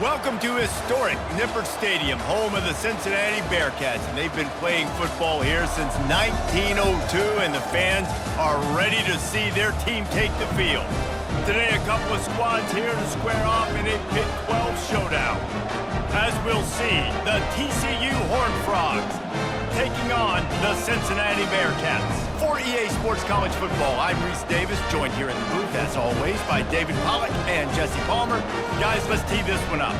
Welcome to historic Nippert Stadium, home of the Cincinnati Bearcats, and they've been playing football here since 1902, and the fans are ready to see their team take the field. Today, a couple of squads here to square off in a Big 12 showdown. As we'll see, the TCU Horned Frogs taking on the Cincinnati Bearcats. For EA Sports College Football, I'm Reese Davis, joined here in the booth, as always, by David Pollack and Jesse Palmer. Guys, let's tee this one up.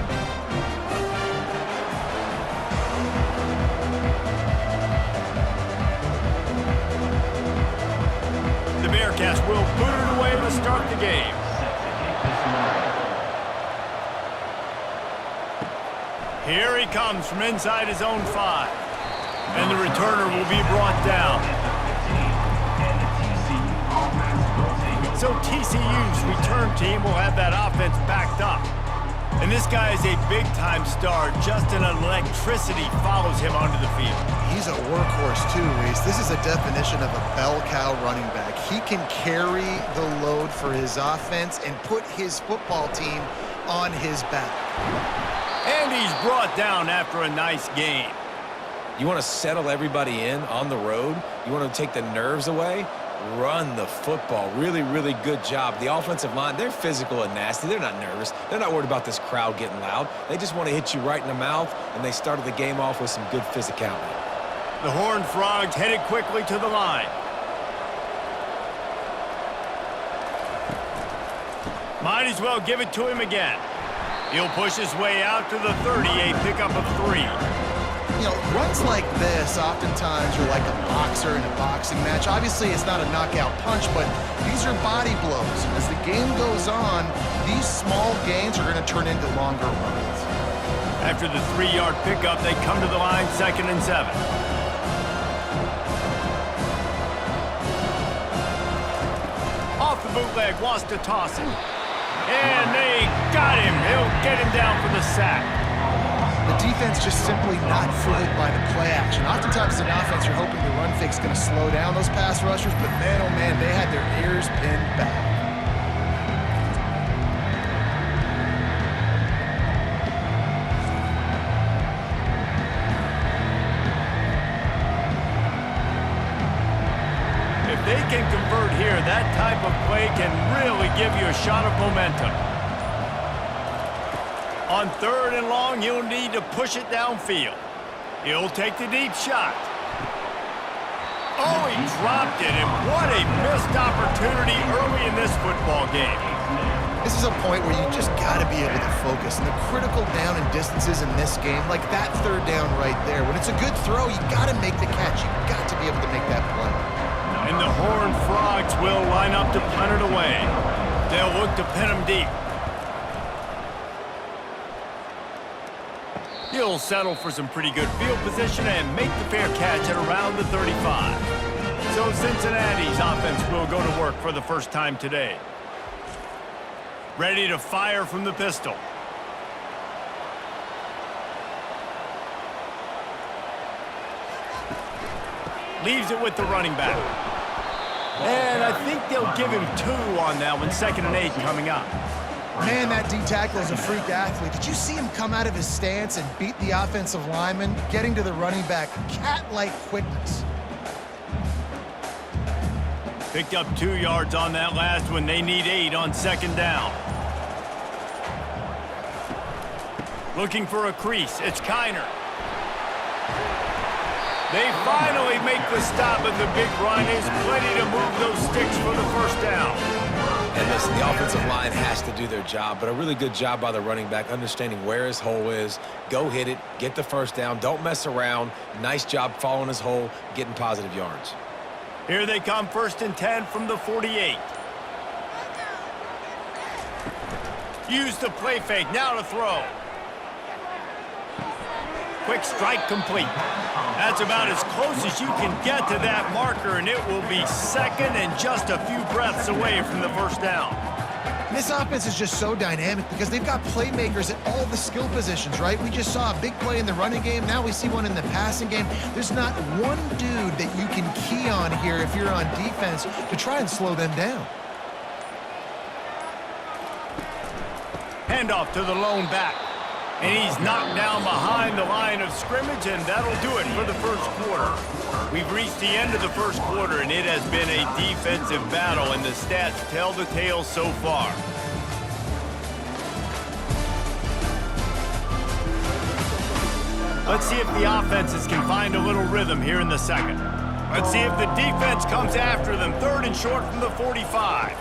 The Bearcats will boot it away to start the game. Here he comes from inside his own 5. And the returner will be brought down. So TCU's return team will have that offense backed up. And this guy is a big-time star. Just an electricity follows him onto the field. He's a workhorse too, Reese. This is a definition of a bell cow running back. He can carry the load for his offense and put his football team on his back. And he's brought down after a nice game. You want to settle everybody in on the road? You want to take the nerves away? Run the football. Really, really good job. The offensive line, they're physical and nasty. They're not nervous. They're not worried about this crowd getting loud. They just want to hit you right in the mouth, and they started the game off with some good physicality. The Horned Frogs headed quickly to the line. Might as well give it to him again. He'll push his way out to the 30, a pickup of 3. You know, runs like this oftentimes are like a boxer in a boxing match. Obviously, it's not a knockout punch, but these are body blows. As the game goes on, these small gains are going to turn into longer runs. After the 3-yard pickup, they come to the line, 2nd and 7. Off the bootleg, wants to toss it. And they got him. He'll get him down for the sack. The defense just simply not fooled by the play action. Oftentimes as an offense, you're hoping the run fake's going to slow down those pass rushers, but man, oh man, they had their ears pinned back. If they can convert here, that type of play can really give you a shot of momentum. On 3rd and long, he'll need to push it downfield. He'll take the deep shot. Oh, he dropped it, and what a missed opportunity early in this football game. This is a point where you just got to be able to focus. And the critical down and distances in this game, like that 3rd down right there, when it's a good throw, you got to make the catch. You got to be able to make that play. And the Horned Frogs will line up to punt it away. They'll look to pin him deep. He'll settle for some pretty good field position and make the fair catch at around the 35. So Cincinnati's offense will go to work for the first time today. Ready to fire from the pistol. Leaves it with the running back. And I think they'll give him 2 on that one. 2nd and 8 coming up. Man, that D-tackle is a freak athlete. Did you see him come out of his stance and beat the offensive lineman, getting to the running back? Cat-like quickness. Picked up 2 yards on that last one. They need 8 on 2nd down. Looking for a crease. It's Kiner. They finally make the stop, but the big run is plenty to move those sticks for the 1st down. And listen, the offensive line has to do their job, but a really good job by the running back, understanding where his hole is. Go hit it, get the 1st down, don't mess around. Nice job following his hole, getting positive yards. Here they come, 1st and 10 from the 48. Use the play fake, now to throw. Quick strike complete. That's about as close as you can get to that marker, and it will be 2nd and just a few breaths away from the 1st down. This offense is just so dynamic because they've got playmakers at all the skill positions, right? We just saw a big play in the running game. Now we see one in the passing game. There's not one dude that you can key on here if you're on defense to try and slow them down. Handoff to the lone back. And he's knocked down behind the line of scrimmage, and that'll do it for the first quarter. We've reached the end of the first quarter, and it has been a defensive battle, and the stats tell the tale so far. Let's see if the offenses can find a little rhythm here in the second. Let's see if the defense comes after them. 3rd and short from the 45.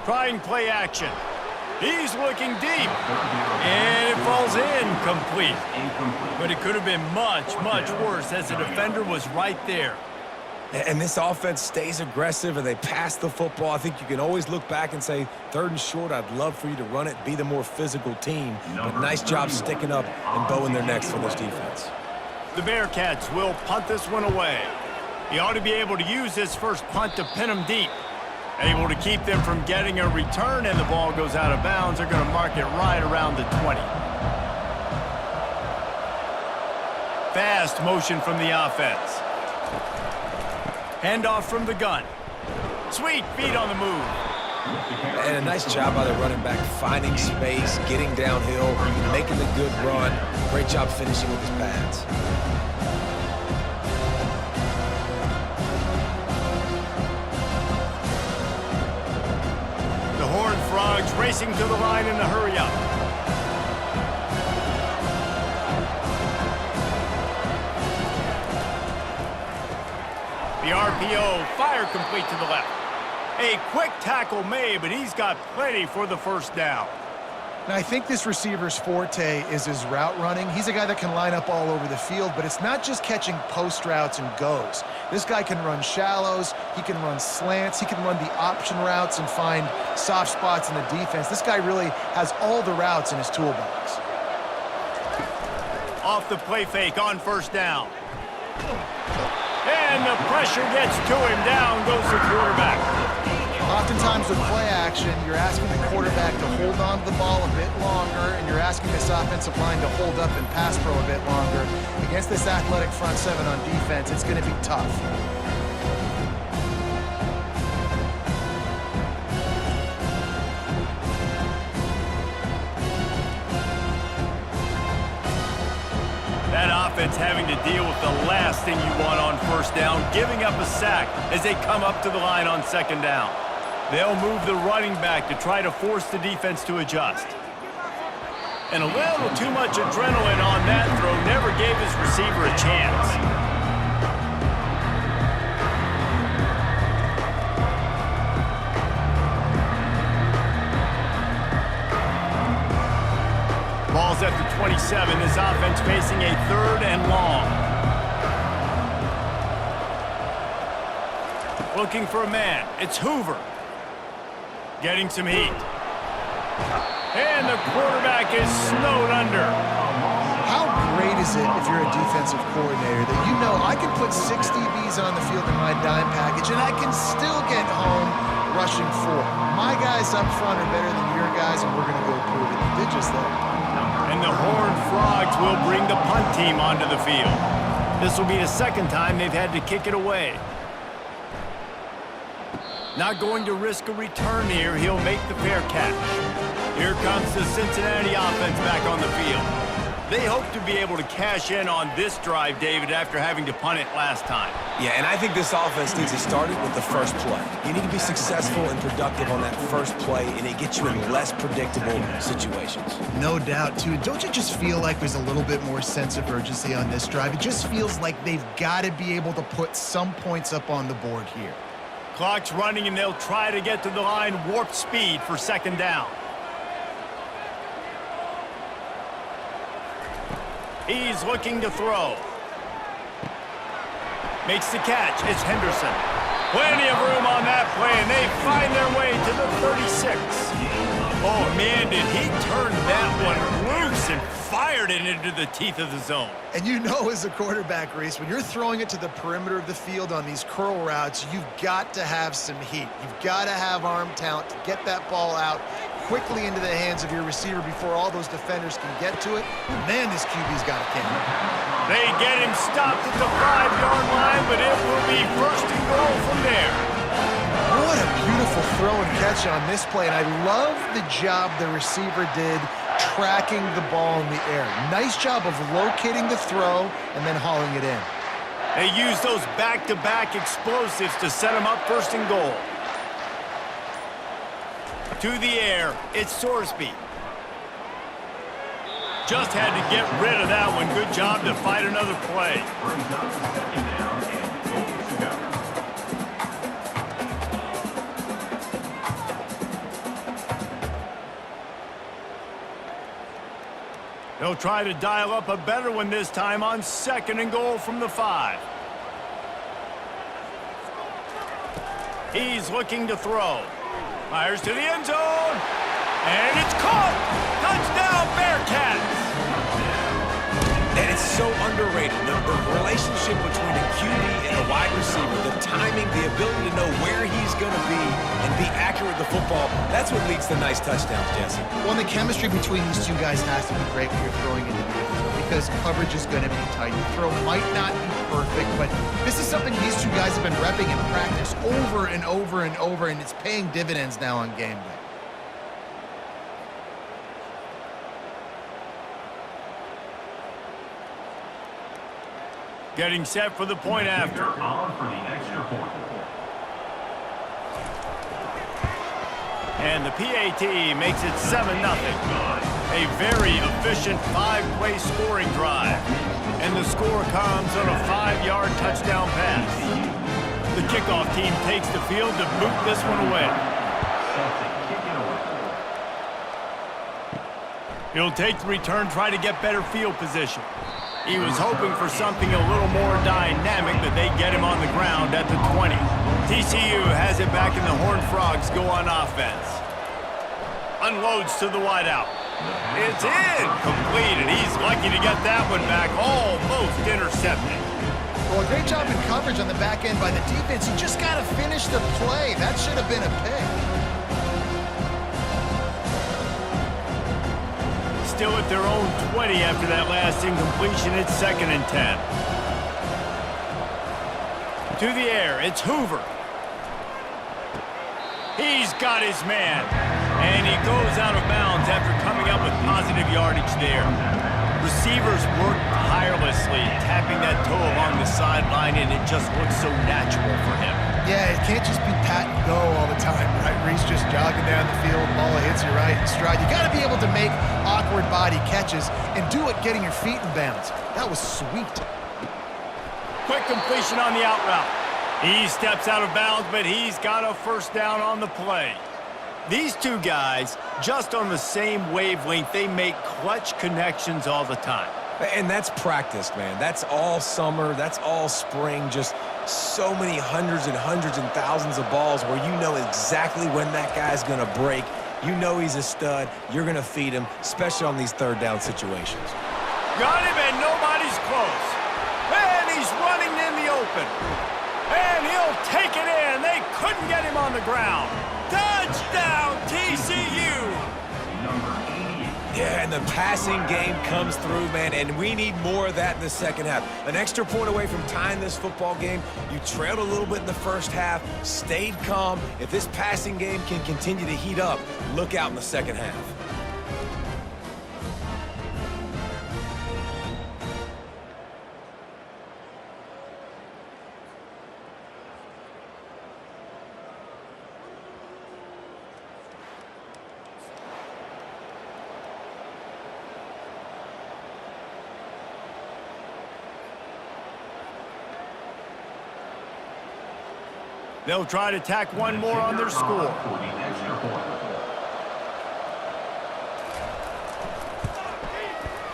Trying play action. He's looking deep. And it falls incomplete. But it could have been much, much worse as the defender was right there. And this offense stays aggressive and they pass the football. I think you can always look back and say, 3rd and short, I'd love for you to run it, be the more physical team. But nice job sticking up and bowing their necks for this defense. The Bearcats will punt this one away. He ought to be able to use this first punt to pin them deep. Able to keep them from getting a return, and the ball goes out of bounds. They're going to mark it right around the 20. Fast motion from the offense. Handoff from the gun. Sweet feet on the move. And a nice job by the running back, finding space, getting downhill, making the good run. Great job finishing with his pads. The Horned Frogs racing to the line in a hurry-up. The RPO, fire complete to the left. A quick tackle made, but he's got plenty for the first down. Now, I think this receiver's forte is his route running. He's a guy that can line up all over the field, but it's not just catching post routes and goes. This guy can run shallows, he can run slants, he can run the option routes and find soft spots in the defense. This guy really has all the routes in his toolbox. Off the play fake on first down. And the pressure gets to him. Down goes the quarterback. Oftentimes with play action, you're asking the quarterback to hold on to the ball a bit longer, and you're asking this offensive line to hold up and pass pro a bit longer. Against this athletic front seven on defense, it's going to be tough. That offense having to deal with the last thing you want on first down, giving up a sack as they come up to the line on second down. They'll move the running back to try to force the defense to adjust. And a little too much adrenaline on that throw never gave his receiver a chance. Ball's at the 27. This offense facing a 3rd and long. Looking for a man. It's Hoover. Getting some heat. And the quarterback is snowed under. How great is it if you're a defensive coordinator that you know I can put 6 DBs on the field in my dime package and I can still get home rushing 4. My guys up front are better than your guys, and we're going to go prove it. They did just that. And the Horned Frogs will bring the punt team onto the field. This will be the second time they've had to kick it away. Not going to risk a return here. He'll make the fair catch. Here comes the Cincinnati offense back on the field. They hope to be able to cash in on this drive, David, after having to punt it last time. Yeah, and I think this offense needs to start it with the first play. You need to be successful and productive on that first play, and it gets you in less predictable situations. No doubt, too. Don't you just feel like there's a little bit more sense of urgency on this drive? It just feels like they've got to be able to put some points up on the board here. Clock's running, and they'll try to get to the line warp speed for second down. He's looking to throw. Makes the catch. It's Henderson. Plenty of room on that play, and they find their way to the 36. Oh, man, did he turn that one loose and fired it into the teeth of the zone. And you know, as a quarterback, Reese, when you're throwing it to the perimeter of the field on these curl routes, you've got to have some heat. You've got to have arm talent to get that ball out quickly into the hands of your receiver before all those defenders can get to it. Man, this QB's got a camera. They get him stopped at the 5-yard line, but it will be first and goal from there. What a beautiful throw and catch on this play, and I love the job the receiver did tracking the ball in the air. Nice job of locating the throw and then hauling it in. They use those back-to-back explosives to set them up first and goal. To the air, it's Sorsby. Just had to get rid of that one. Good job to fight another play. They'll try to dial up a better one this time on second and goal from the 5. He's looking to throw. Fires to the end zone. And it's caught! Touchdown, Bearcats! And it's so underrated. The relationship between a QB and a wide receiver, the timing, the ability to know where he's going to be and be accurate with the football, that's what leads to nice touchdowns, Jesse. Well, the chemistry between these two guys has to be great when you're throwing into the end zone because coverage is going to be tight. The throw might not be perfect, but this is something these two guys have been repping in practice over and over and over, and it's paying dividends now on game day. Getting set for the point after. And the PAT makes it 7-0. A very efficient 5-play scoring drive. And the score comes on a 5-yard touchdown pass. The kickoff team takes the field to boot this one away. He'll take the return, try to get better field position. He was hoping for something a little more dynamic, but they get him on the ground at the 20. TCU has it back, and the Horned Frogs go on offense. Unloads to the wideout. It's in! Complete, and he's lucky to get that one back. Almost intercepted. Well, a great job in coverage on the back end by the defense. You just got to finish the play. That should have been a pick. Still at their own 20 after that last incompletion. It's 2nd and 10. To the air, it's Hoover. He's got his man. And he goes out of bounds after coming up with positive yardage there. Receivers work tirelessly, tapping that toe along the sideline, and it just looks so natural for him. Yeah, it can't just be pat and go all the time, right? Reese just jogging down the field, ball hits you right in stride. You got to be able to make awkward body catches and do it getting your feet in bounds. That was sweet. Quick completion on the out route. He steps out of bounds, but he's got a first down on the play. These two guys, just on the same wavelength, they make clutch connections all the time. And that's practiced, man. That's all summer. That's all spring. Just so many hundreds and hundreds and thousands of balls where you know exactly when that guy's going to break. You know he's a stud. You're going to feed him, especially on these third down situations. Got him, and nobody's close. And he's running in the open. And he'll take it in. They couldn't get him on the ground. Touchdown, TCU! Yeah, and the passing game comes through, man, and we need more of that in the second half. An extra point away from tying this football game. You trailed a little bit in the first half, stayed calm. If this passing game can continue to heat up, look out in the second half. They'll try to tack one more on their score.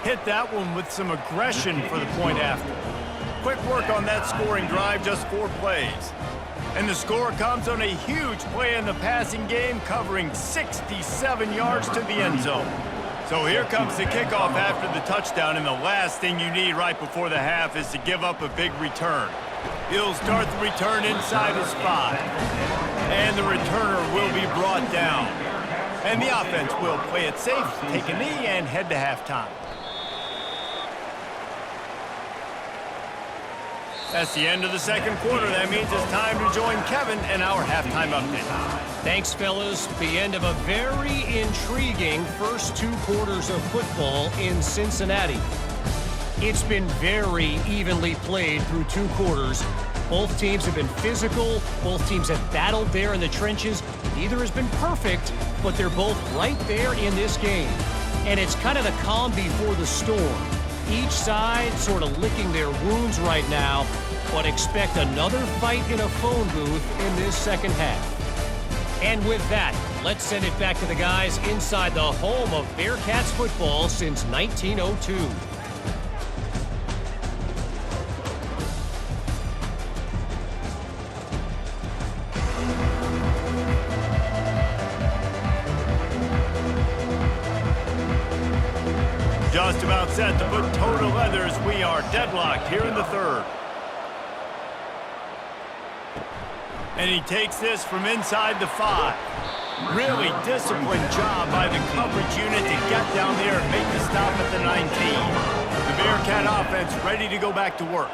Hit that one with some aggression for the point after. Quick work on that scoring drive, just 4 plays. And the score comes on a huge play in the passing game, covering 67 yards to the end zone. So here comes the kickoff after the touchdown, and the last thing you need right before the half is to give up a big return. He'll start the return inside his 5. And the returner will be brought down. And the offense will play it safe, take a knee, and head to halftime. That's the end of the second quarter. That means it's time to join Kevin in our halftime update. Thanks, fellas. The end of a very intriguing first 2 quarters of football in Cincinnati. It's been very evenly played through 2 quarters. Both teams have been physical. Both teams have battled there in the trenches. Neither has been perfect, but they're both right there in this game. And it's kind of the calm before the storm. Each side sort of licking their wounds right now, but expect another fight in a phone booth in this second half. And with that, let's send it back to the guys inside the home of Bearcats football since 1902. Just about set to put toe to leather as we are deadlocked here in the third. And he takes this from inside the 5. Really disciplined job by the coverage unit to get down there and make the stop at the 19. The Bearcat offense ready to go back to work.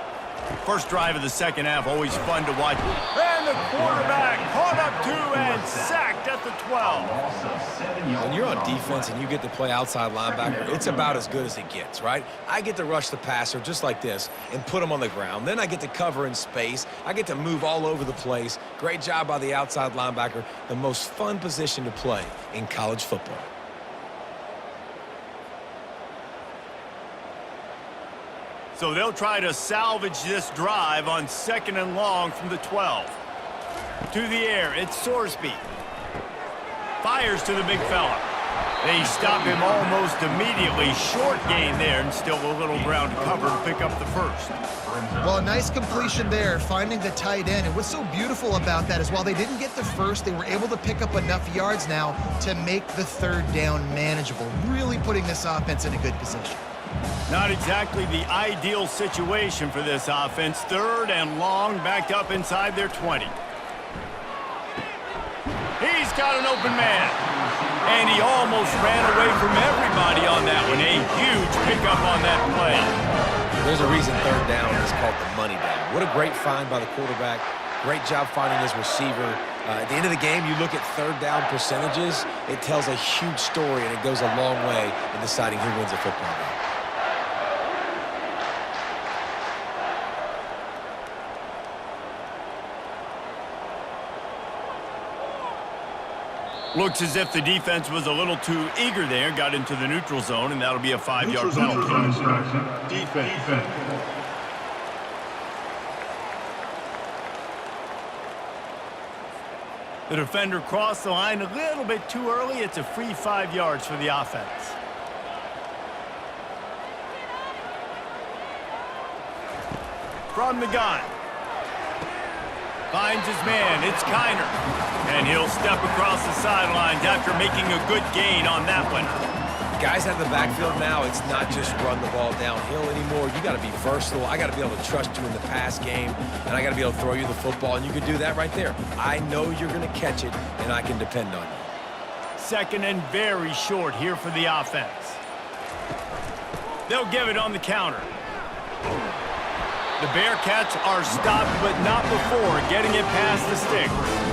First drive of the second half, always fun to watch. And the quarterback caught up to and sacked at the 12. When you're on defense and you get to play outside linebacker, it's about as good as it gets, right? I get to rush the passer just like this and put him on the ground. Then I get to cover in space. I get to move all over the place. Great job by the outside linebacker. The most fun position to play in college football. So they'll try to salvage this drive on 2nd and long from the 12. To the air, it's Sorsby. Fires to the big fella. They stop him almost immediately. Short gain there, and still a little ground to cover to pick up the first. Well, a nice completion there, finding the tight end. And what's so beautiful about that is while they didn't get the first, they were able to pick up enough yards now to make the 3rd down manageable, really putting this offense in a good position. Not exactly the ideal situation for this offense. 3rd and long, backed up inside their 20. He's got an open man. And he almost ran away from everybody on that one. A huge pickup on that play. There's a reason 3rd down is called the money down. What a great find by the quarterback. Great job finding his receiver. At the end of the game, you look at 3rd down percentages. It tells a huge story, and it goes a long way in deciding who wins a football game. Looks as if the defense was a little too eager there, got into the neutral zone, and that'll be a 5-yard penalty. Defense. The defender crossed the line a little bit too early. It's a free 5 yards for the offense. From the gun. Finds his man. It's Kiner. And he'll step across the sidelines after making a good gain on that one. Guys out of the backfield now, it's not just run the ball downhill anymore. You got to be versatile. I got to be able to trust you in the pass game, and I got to be able to throw you the football, and you can do that right there. I know you're going to catch it, and I can depend on you. 2nd and very short here for the offense. They'll give it on the counter. The Bearcats are stopped, but not before getting it past the sticks.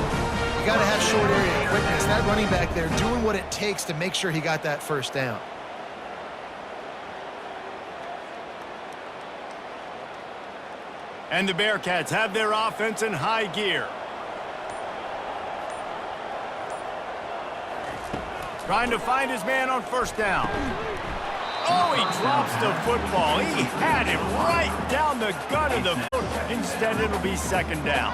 You got to have short area quickness. That running back there doing what it takes to make sure he got that 1st down. And the Bearcats have their offense in high gear. Trying to find his man on 1st down. Oh, he drops the football. He had him right down the gut of the foot. Instead, it'll be 2nd down.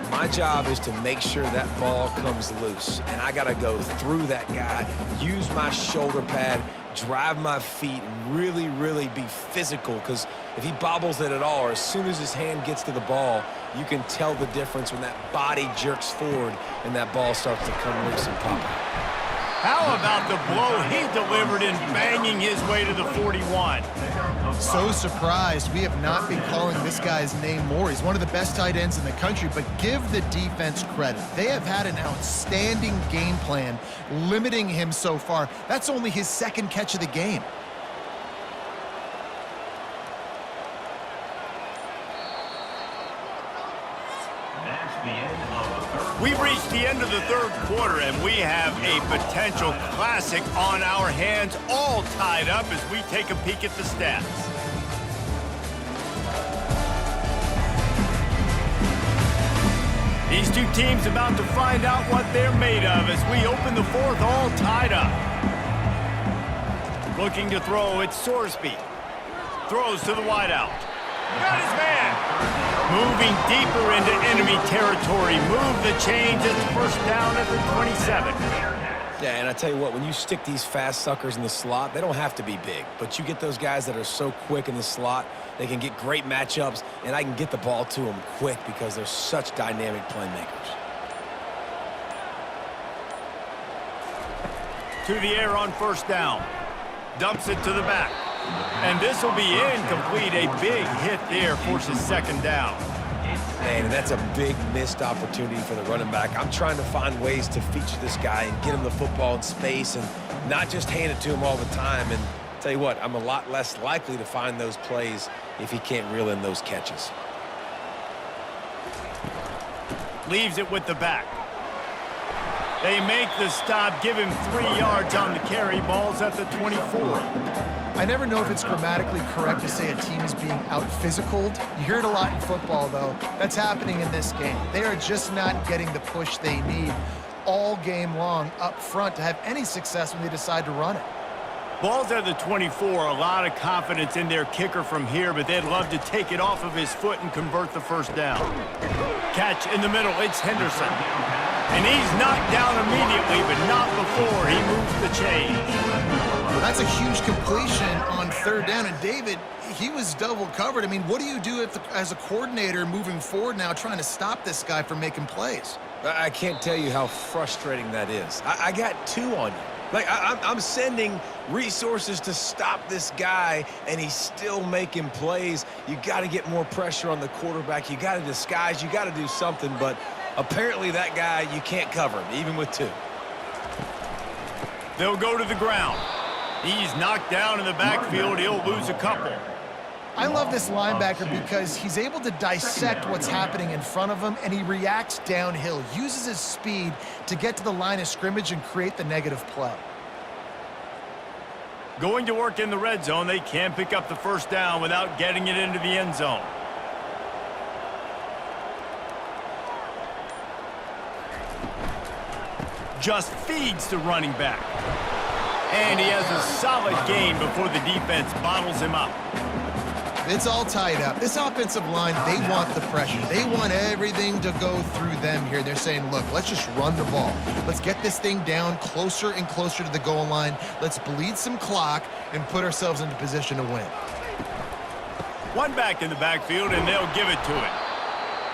My job is to make sure that ball comes loose, and I got to go through that guy, use my shoulder pad, drive my feet, and really, really be physical, because if he bobbles it at all, or as soon as his hand gets to the ball, you can tell the difference when that body jerks forward and that ball starts to come loose and pop out. How about the blow he delivered in banging his way to the 41? So surprised we have not been calling this guy's name more. He's one of the best tight ends in the country, but give the defense credit. They have had an outstanding game plan limiting him so far. That's only his 2nd catch of the game. We've reached the end of the third quarter, and we have a potential classic on our hands, all tied up as we take a peek at the stats. These two teams about to find out what they're made of as we open the fourth, all tied up. Looking to throw, it's Sorsby. Throws to the wideout. Got his man. Moving deeper into enemy territory. Move the chains. It's first down at the 27. Yeah, and I tell you what, when you stick these fast suckers in the slot, they don't have to be big. But you get those guys that are so quick in the slot, they can get great matchups, and I can get the ball to them quick because they're such dynamic playmakers. To the air on first down. Dumps it to the back. And this will be incomplete. A big hit there forces second down. Man, and that's a big missed opportunity for the running back. I'm trying to find ways to feature this guy and get him the football in space and not just hand it to him all the time. And tell you what, I'm a lot less likely to find those plays if he can't reel in those catches. Leaves it with the back. They make the stop, give him 3 yards on the carry. Ball's at the 24. I never know if it's grammatically correct to say a team is being out-physicaled. You hear it a lot in football, though. That's happening in this game. They are just not getting the push they need all game long up front to have any success when they decide to run it. Ball's at the 24. A lot of confidence in their kicker from here, but they'd love to take it off of his foot and convert the first down. Catch in the middle. It's Henderson. And he's knocked down immediately, but not before he moves the chains. Well, that's a huge completion on third down. And David, he was double covered. I mean, what do you do as a coordinator moving forward now trying to stop this guy from making plays? I can't tell you how frustrating that is. I got 2 on you. Like, I'm sending resources to stop this guy, and he's still making plays. You got to get more pressure on the quarterback. You got to disguise. You got to do something, but apparently that guy, you can't cover him, even with 2. They'll go to the ground. He's knocked down in the backfield. He'll lose a couple. I love this linebacker because he's able to dissect what's happening in front of him, and he reacts downhill, uses his speed to get to the line of scrimmage and create the negative play. Going to work in the red zone, they can pick up the first down without getting it into the end zone. Just feeds the running back. And he has a solid gain before the defense bottles him up. It's all tied up. This offensive line, they want the pressure. They want everything to go through them here. They're saying, look, let's just run the ball. Let's get this thing down closer and closer to the goal line. Let's bleed some clock and put ourselves into position to win. One back in the backfield, and they'll give it to it.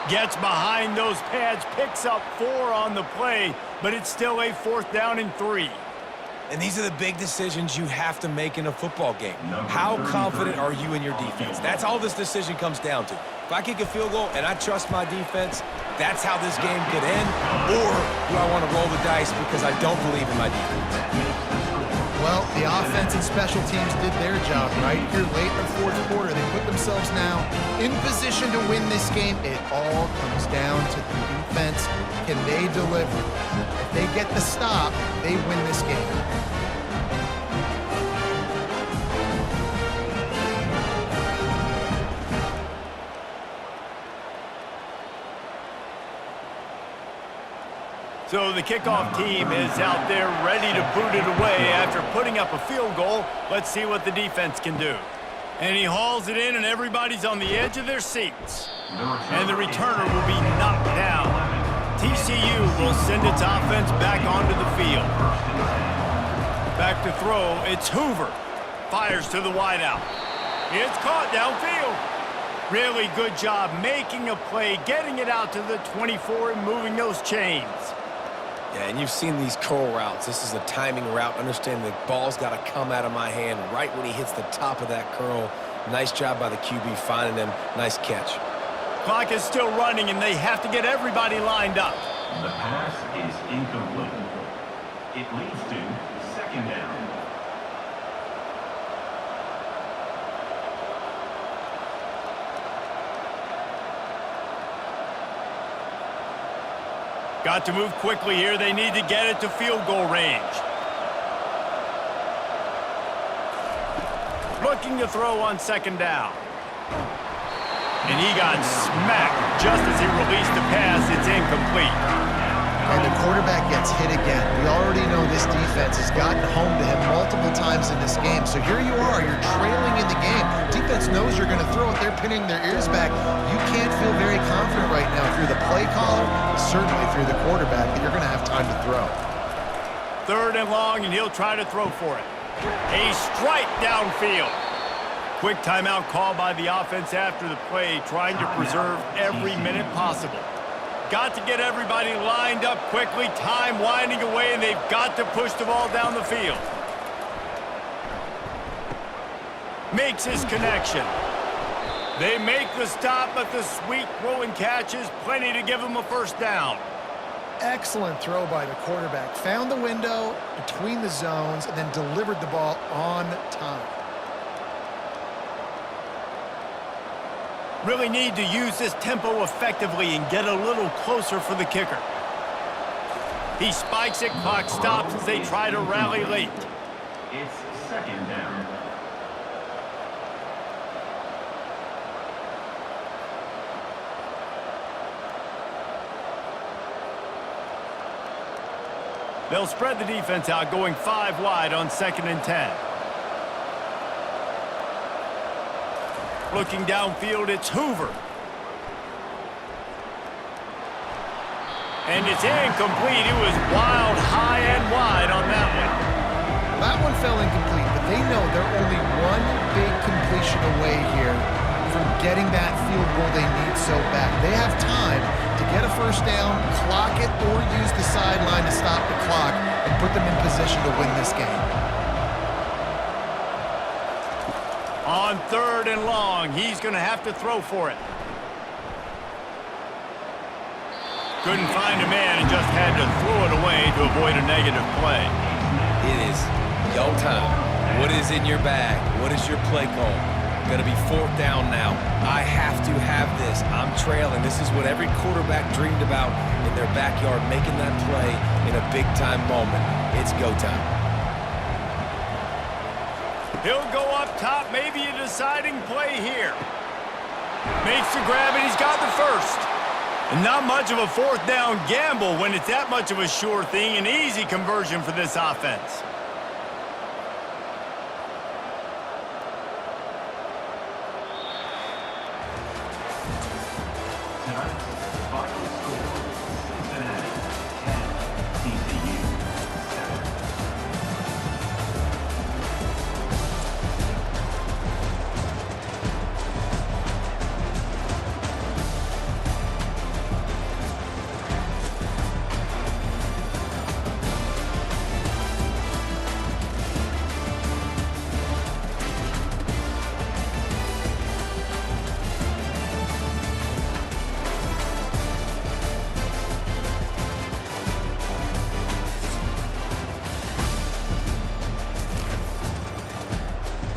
Gets behind those pads, picks up 4 on the play, but it's still a 4th down and 3. And these are the big decisions you have to make in a football game. How confident are you in your defense? That's all this decision comes down to. If I kick a field goal and I trust my defense, that's how this game could end. Or do I want to roll the dice because I don't believe in my defense? Well, the offense and special teams did their job right here late in the fourth quarter. They put themselves now in position to win this game. It all comes down to the defense. Can they deliver? If they get the stop, they win this game. So the kickoff team is out there ready to boot it away after putting up a field goal. Let's see what the defense can do. And he hauls it in, and everybody's on the edge of their seats. And the returner will be knocked down. TCU will send its offense back onto the field. Back to throw, it's Hoover. Fires to the wideout. It's caught downfield. Really good job making a play, getting it out to the 24 and moving those chains. Yeah, and you've seen these curl routes. This is a timing route. Understand the ball's got to come out of my hand right when he hits the top of that curl. Nice job by the QB finding him. Nice catch. Clock is still running, and they have to get everybody lined up. The pass is incomplete. It leads to second down. Got to move quickly here. They need to get it to field goal range. Looking to throw on second down. And he got smacked just as he released the pass. It's incomplete. And the quarterback gets hit again. We already know this defense has gotten home to him multiple times in this game. So here you are, you're trailing in the game. Defense knows you're going to throw it. They're pinning their ears back. You can't feel very confident right now if you're the play caller, certainly if you're the quarterback, that you're going to have time to throw. 3rd and long, and he'll try to throw for it. A strike downfield. Quick timeout call by the offense after the play, trying to preserve every minute possible. Got to get everybody lined up quickly, time winding away, and they've got to push the ball down the field. Makes his connection. They make the stop, but the sweet throw and catch is plenty to give them a first down. Excellent throw by the quarterback. Found the window between the zones and then delivered the ball on time. Really need to use this tempo effectively and get a little closer for the kicker. He spikes it, clock stops as they try to rally late. It's 2nd down. They'll spread the defense out, going 5 wide on 2nd and 10. Looking downfield, it's Hoover. And it's incomplete. It was wild, high and wide on that one. That one fell incomplete, but they know they're only one big completion away here from getting that field goal they need so bad. They have time to get a first down, clock it, or use the sideline to stop the clock and put them in position to win this game. On 3rd and long, he's going to have to throw for it. Couldn't find a man and just had to throw it away to avoid a negative play. It is go time. What is in your bag? What is your play call? Going to be 4th down now. I have to have this. I'm trailing. This is what every quarterback dreamed about in their backyard, making that play in a big-time moment. It's go time. He'll go up top, maybe a deciding play here. Makes the grab, and he's got the first. And not much of a 4th down gamble when it's that much of a sure thing. An easy conversion for this offense.